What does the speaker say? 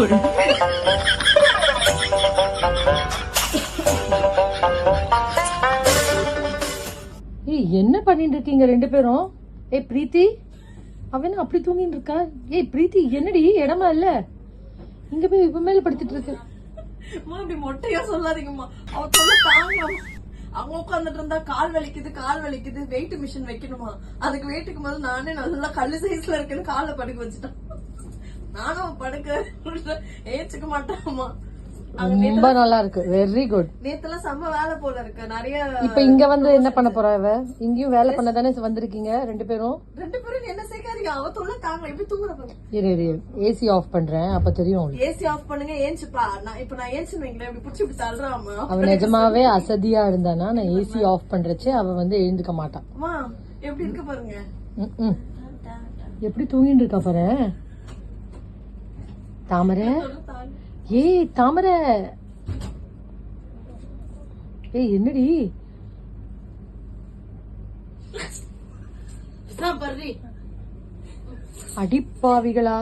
ஏய் என்ன பண்ணிட்டு இருக்கீங்க ரெண்டு பேரும்? ஏய் பிரீத்தி, அவன் அப்படி தூங்கிட்டு இருக்கா? ஏய் பிரீத்தி, என்னடி இடமா இல்ல? இங்க போய் இப்ப மேல படுத்துட்டு இருக்கு. இப்படி மொட்டையா சொல்லாதீங்கம்மா. அவ சொல்ல தாங்க. அவங்க உட்காந்துட்டு இருந்தா கால் வலிக்குது வெயிட் மிஷின் வைக்கணுமா? அதுக்கு வெயிட்டுக்கு போது நானே நல்லா கல்லு சைஸ்ல இருக்குன்னு காலை படுக்க வச்சுட்டேன். நானும் படுக்க ஏச்சுக்க மாட்டேன்மா. ரொம்ப நல்லா இருக்கு. Very good. நேத்தெல்லாம் செம்ம வேலை போல இருக்கு நிறைய. இப்ப இங்க வந்து என்ன பண்ண போறா இவ? இங்கேயும் வேலை பண்ண தானே வந்திருக்கீங்க ரெண்டு பேரும்? என்ன சேர்க்காதீங்க. அவ தொல்லை தாங்க. எப்படி தூங்குற பாருங்க. இரு ஏசி ஆஃப் பண்றேன், அப்ப தெரியும். ஏசி ஆஃப் பண்ணுங்க. ஏஞ்சுப்பா. நான் ஏஞ்சுன்னு வைங்களேன். இப்படி புடிச்சு இப்படி தள்ளுறாமா. அவ நிஜமாவே அசதியா இருந்தானா நான் ஏசி ஆஃப் பண்றச்சு அவ வந்து எழுந்துக்க மாட்டான். எப்படி இருக்கு பாருங்க. எப்படி தூங்கிட்டு இருக்கா பாரு தாமரை. ஏய் தாமரை, ஏய் என்னடி அடிப்பாவிகளா?